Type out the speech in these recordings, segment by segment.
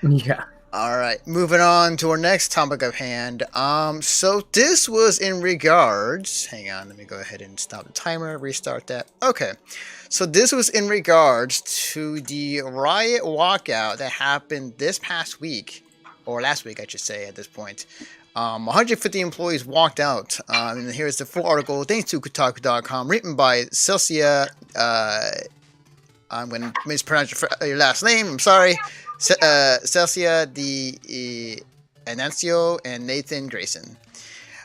Yeah. All right, moving on to our next topic of hand. So this was in regards. Hang on, let me go ahead and stop the timer, restart that. Okay, so this was in regards to the Riot walkout that happened this past week, or last week, I should say, at this point. 150 employees walked out. And here's the full article. Thanks to Kotaku.com, written by Celsia. I'm going to mispronounce your last name. I'm sorry. Celsia Di Anancio and Nathan Grayson.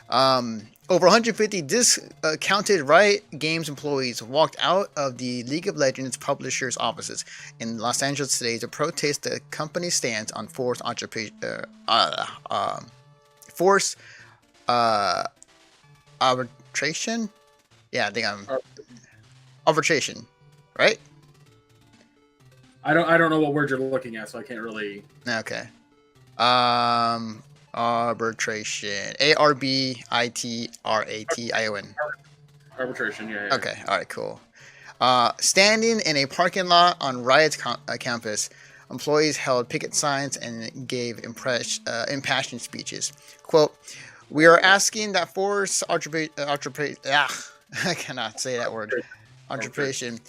Over 150 discounted Riot Games employees walked out of the League of Legends publishers' offices in Los Angeles today to protest the company's stance on forced arbitration. Yeah, I think I'm arbitration, right? I don't know what word you're looking at, so I can't really. Okay. Arbitration. ARBITRATION. Arbitration, yeah. Okay. All right. Cool. Standing in a parking lot on Riot's campus, employees held picket signs and gave impassioned speeches. Quote: "We are asking that forced arbitration. I cannot say that word. Arbitration."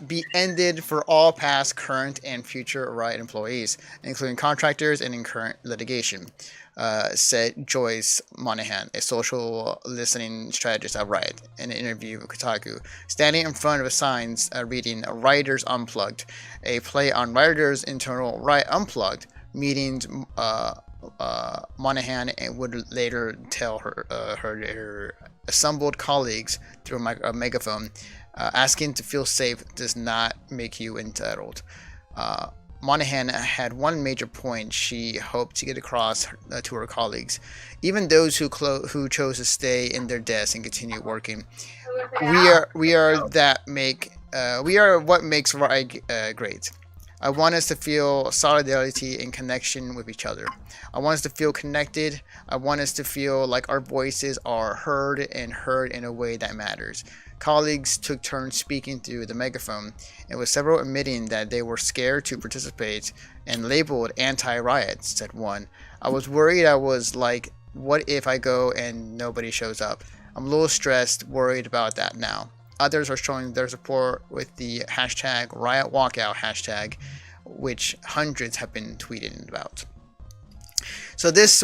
Be ended for all past, current, and future Riot employees, including contractors and in current litigation, said Joyce Monahan, a social listening strategist at Riot, in an interview with Kotaku. Standing in front of signs reading Rioters Unplugged, a play on Rioters' internal Riot Unplugged meetings, Monahan would later tell her assembled colleagues through a megaphone, asking to feel safe does not make you entitled. Monahan had one major point she hoped to get across to her colleagues, even those who chose to stay in their desks and continue working. We are what makes Riot great. I want us to feel solidarity and connection with each other. I want us to feel connected. I want us to feel like our voices are heard and heard in a way that matters. Colleagues took turns speaking through the megaphone, and with several admitting that they were scared to participate and labeled anti-riot, said one. I was worried. I was like, what if I go and nobody shows up? I'm a little stressed, worried about that now. Others are showing their support with the hashtag Riot Walkout hashtag, which hundreds have been tweeted about. So this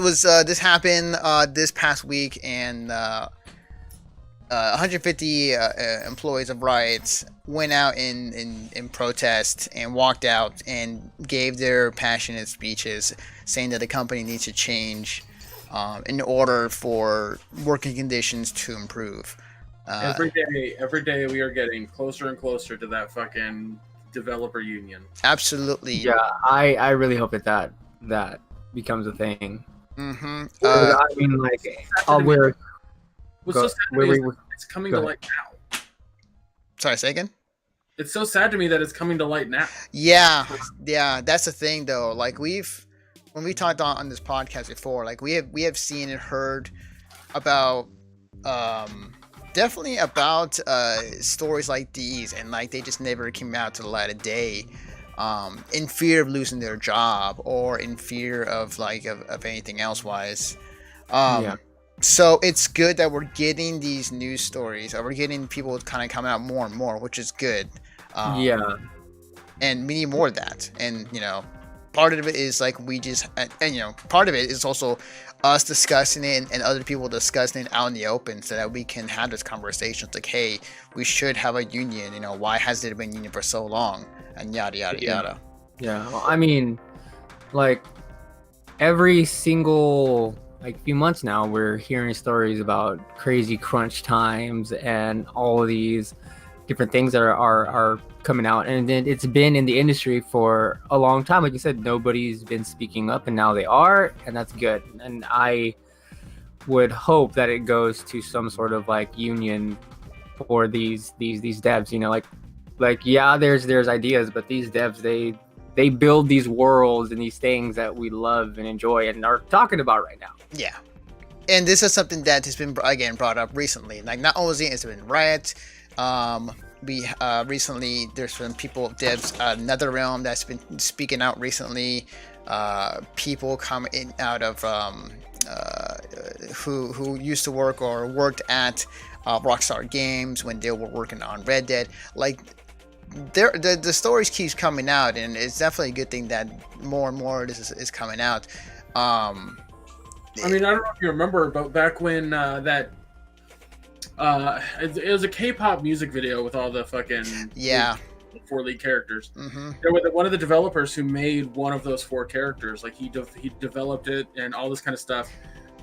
happened this past week, and 150 employees of Riot went out in protest and walked out and gave their passionate speeches, saying that the company needs to change in order for working conditions to improve. Every day we are getting closer and closer to that fucking developer union. Absolutely. Yeah, I really hope that becomes a thing. Mm-hmm. I mean, like, What's so sad to me is it's coming to light now. Sorry, say again? It's so sad to me that it's coming to light now. Yeah, that's the thing though. Like when we talked on this podcast before, like we have seen and heard about definitely about stories like these, and like they just never came out to the light of day, in fear of losing their job or in fear of of anything else wise. Yeah. So it's good that we're getting these news stories, or we're getting people kind of coming out more and more, which is good. Yeah. And we need more of that. And part of it is like part of it is also us discussing it and other people discussing it out in the open, so that we can have this conversation. It's like, hey, we should have a union. Why has it been union for so long? And yada yada yada. Yeah. Well, I mean, like every single few months now, we're hearing stories about crazy crunch times and all of these different things that are coming out, and then it's been in the industry for a long time. Like you said, nobody's been speaking up, and now they are, and that's good. And I would hope that it goes to some sort of union for these devs. Yeah, there's ideas, but these devs, they build these worlds and these things that we love and enjoy and are talking about right now. Yeah. And this is something that has been, again, brought up recently. Like, not only has it been Riot, we recently, there's been people, devs, NetherRealm, that's been speaking out recently. people come in out of who used to work or worked at Rockstar Games when they were working on Red Dead. Like, the stories keeps coming out, and it's definitely a good thing that more and more of this is coming out. I mean, I don't know if you remember, but back when it was a K-pop music video with all the fucking 4 lead characters. There was one of the developers who made one of those 4 characters. Like he developed it and all this kind of stuff.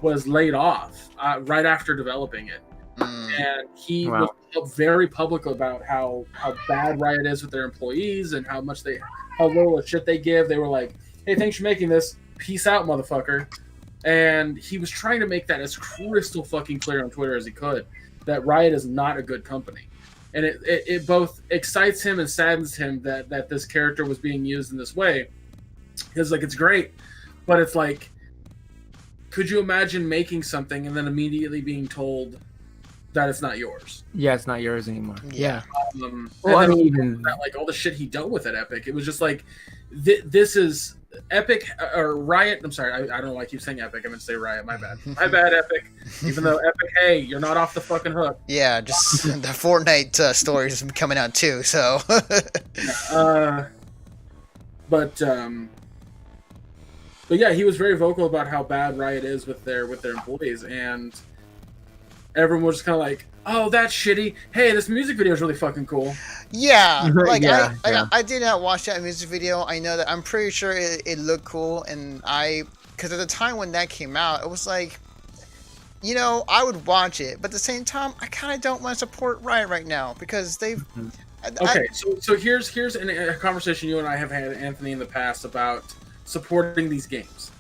Was laid off right after developing it, and he was very public about how bad Riot is with their employees and how little of shit they give. They were like, "Hey, thanks for making this. Peace out, motherfucker." And he was trying to make that as crystal fucking clear on Twitter as he could, that Riot is not a good company. And it both excites him and saddens him that this character was being used in this way. Because, like, it's great, but it's like, could you imagine making something and then immediately being told that it's not yours? Yeah, it's not yours anymore. Yeah. Well, I mean, even like all the shit he dealt with at Epic, it was just like, this is Epic or Riot. I'm sorry, I don't know why I keep saying Epic. I'm gonna say Riot. My bad. My bad, Epic. Even though Epic, hey, you're not off the fucking hook. Yeah, just the Fortnite stories coming out too. So. But yeah, he was very vocal about how bad Riot is with their employees, and everyone was just kind of like, "Oh, that's shitty. Hey, this music video is really fucking cool." Yeah, like I did not watch that music video. I know that I'm pretty sure it looked cool, and because at the time when that came out, it was like, you know, I would watch it, but at the same time, I kind of don't want to support Riot right now because they've. Okay, so here's a conversation you and I have had, Anthony, in the past about supporting these games.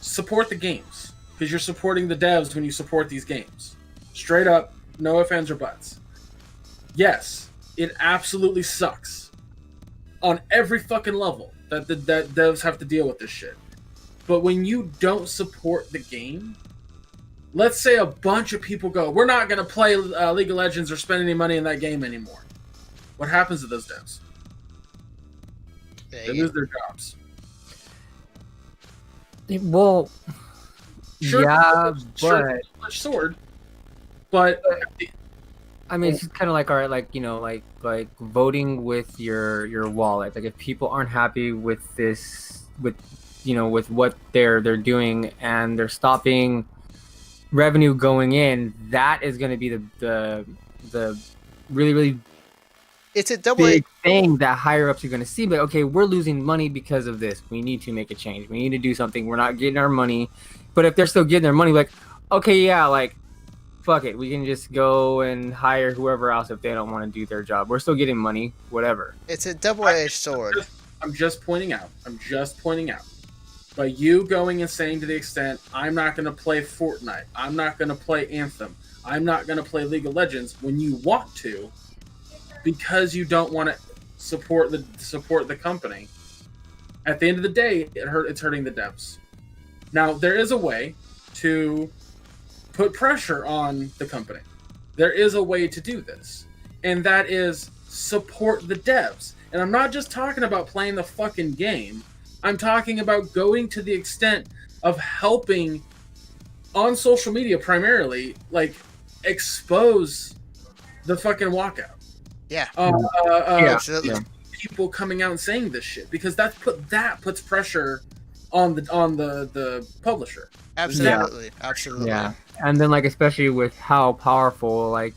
Support the games, because you're supporting the devs when you support these games. Straight up, no ifs, ands, or buts. Yes, it absolutely sucks on every fucking level that devs have to deal with this shit. But when you don't support the game, let's say a bunch of people go, "We're not going to play League of Legends or spend any money in that game anymore." What happens to those devs? They lose their jobs. Well, sure, yeah, but sword. But I mean, it's kind of like, all right, like, you know, like voting with your wallet. Like, if people aren't happy with this, with what they're doing, and they're stopping revenue going in, that is going to be the really, really it's a double big thing that higher ups are going to see. But okay, we're losing money because of this. We need to make a change. We need to do something. We're not getting our money. But if they're still getting their money, like, okay, yeah, like, fuck it. We can just go and hire whoever else if they don't want to do their job. We're still getting money, whatever. It's a double-edged sword. I'm just pointing out. By you going and saying to the extent, I'm not going to play Fortnite. I'm not going to play Anthem. I'm not going to play League of Legends when you want to, because you don't want to support the company. At the end of the day, it's hurting the devs. Now, there is a way to put pressure on the company. There is a way to do this, and that is support the devs. And I'm not just talking about playing the fucking game. I'm talking about going to the extent of helping on social media primarily, like, expose the fucking walkout. Yeah. Absolutely. People coming out and saying this shit, because that puts pressure on the publisher. Absolutely. Yeah. And then, like, especially with how powerful, like,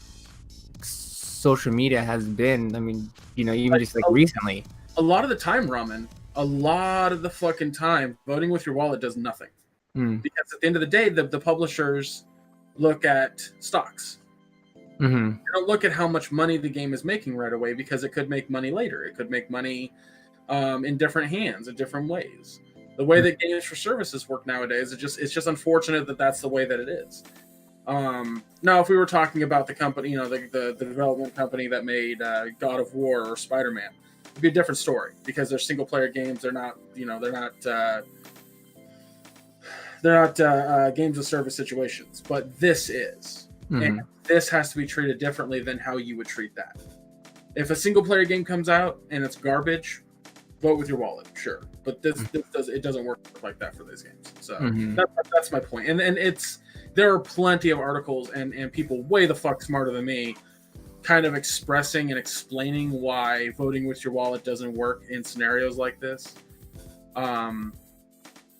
social media has been. I mean, you know, even just like recently. A lot of the time, Ramen, a lot of the fucking time, voting with your wallet does nothing. Because at the end of the day, the publishers look at stocks. They don't look at how much money the game is making right away, because it could make money later. It could make money in different hands, in different ways. The way that games for services work nowadays, it's just unfortunate that that's the way that it is. Now, if we were talking about the company, you know, the development company that made God of War or Spider-Man, it'd be a different story, because they're single player games. They're not games of service situations. But this is, and this has to be treated differently than how you would treat that. If a single player game comes out and it's garbage, vote with your wallet, sure, but this doesn't work like that for these games. So Mhm. that's my point. And there are plenty of articles and people way the fuck smarter than me, kind of expressing and explaining why voting with your wallet doesn't work in scenarios like this. And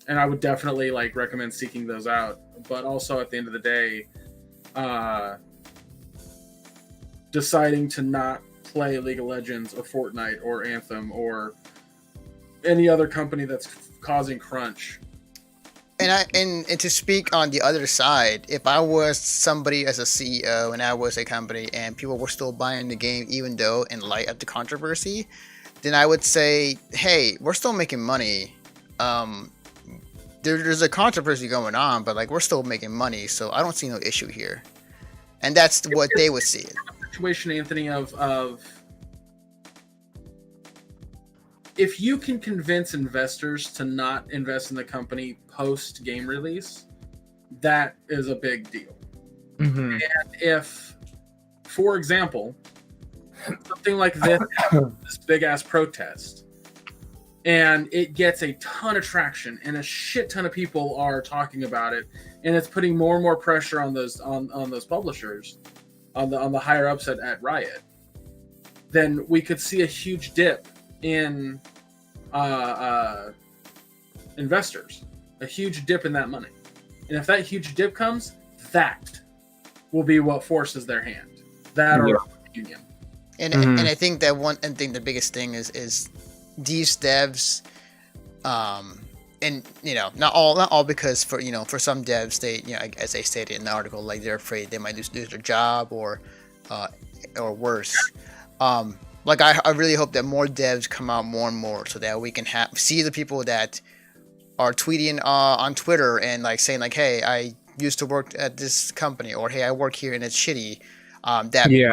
I would definitely like recommend seeking those out. But also at the end of the day, deciding to not play League of Legends or Fortnite or Anthem or any other company that's causing crunch. And to speak on the other side, if I was somebody as a CEO and I was a company and people were still buying the game even though in light of the controversy, then I would say, hey, we're still making money. There's a controversy going on, but like we're still making money, so I don't see no issue here. And that's what they would see. Situation, Anthony, of if you can convince investors to not invest in the company post game release, that is a big deal. Mhm. And if, for example, something like this big ass protest, and it gets a ton of traction, and a shit ton of people are talking about it, and it's putting more and more pressure on those publishers, on the higher ups at Riot, then we could see a huge dip in investors, a huge dip in that money. And if that huge dip comes, that will be what forces their hand. That or union. And I think that the biggest thing is these devs, and not all because for some devs they as they stated in the article, like they're afraid they might lose their job or worse. Like I really hope that more devs come out more and more so that we can see the people that are tweeting on Twitter and like saying like, hey, I used to work at this company, or hey, I work here and it's shitty.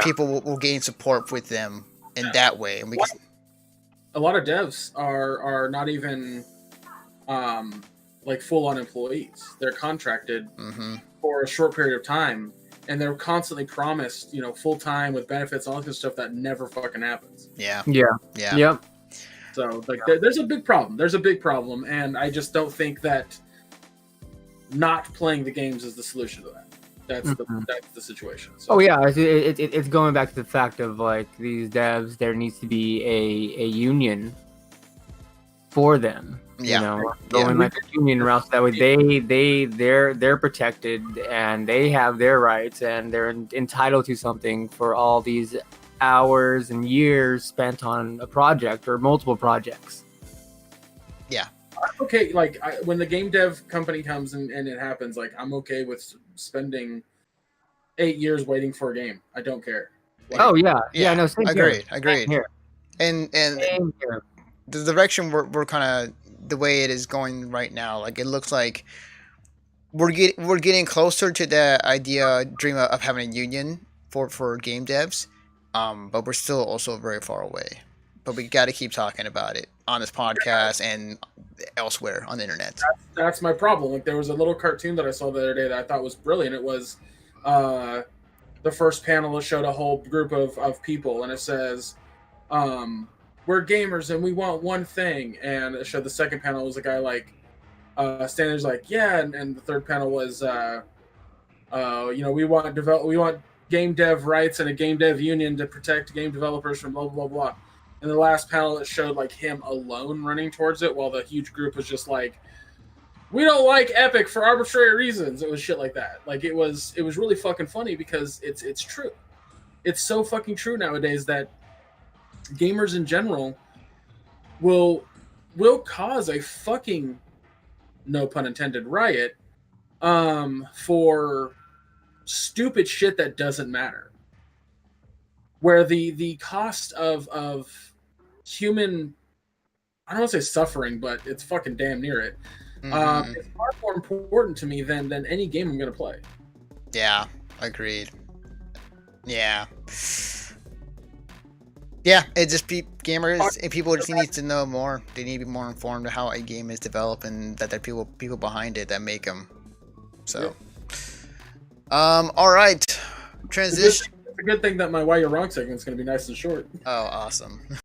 People will gain support with them in that way, and a lot of devs are not even like full-on employees. They're contracted for a short period of time, and they're constantly promised, full-time with benefits and all this stuff that never fucking happens. Yep. So like there's a big problem, and I just don't think that not playing the games is the solution to that. That's the situation. So. Oh yeah, it's going back to the fact of like these devs. There needs to be a union for them. Going like a union route, so that way they're protected and they have their rights and they're entitled to something for all these hours and years spent on a project or multiple projects. Yeah. Okay, like when the game dev company comes and it happens, like I'm okay with spending 8 years waiting for a game. I don't care. Like, no, same agreed. Here. And the direction we're kind of the way it is going right now, like it looks like we're getting closer to the dream of having a union for game devs, but we're still also very far away. But we got to keep talking about it on this podcast and elsewhere on the internet. That's my problem. Like there was a little cartoon that I saw the other day that I thought was brilliant. It was the first panel that showed a whole group of people, and it says, we're gamers and we want one thing. And it showed the second panel was a guy like standing there's like, yeah, and the third panel was we want game dev rights and a game dev union to protect game developers from blah blah blah. And the last panel, it showed like him alone running towards it, while the huge group was just like, we don't like Epic for arbitrary reasons. It was shit like that. Like it was really fucking funny because it's true. It's so fucking true nowadays that gamers in general will cause a fucking, no pun intended, riot for stupid shit that doesn't matter. Where the cost of human, I don't want to say suffering, but it's fucking damn near it. It's far more important to me than any game I'm gonna play. Yeah, agreed. Yeah, it just gamers and people just need to know more. They need to be more informed of how a game is developed and that there are people behind it that make them. So, all right, transition. It's a good thing that my Why You're Wrong segment is going to be nice and short. Oh, awesome.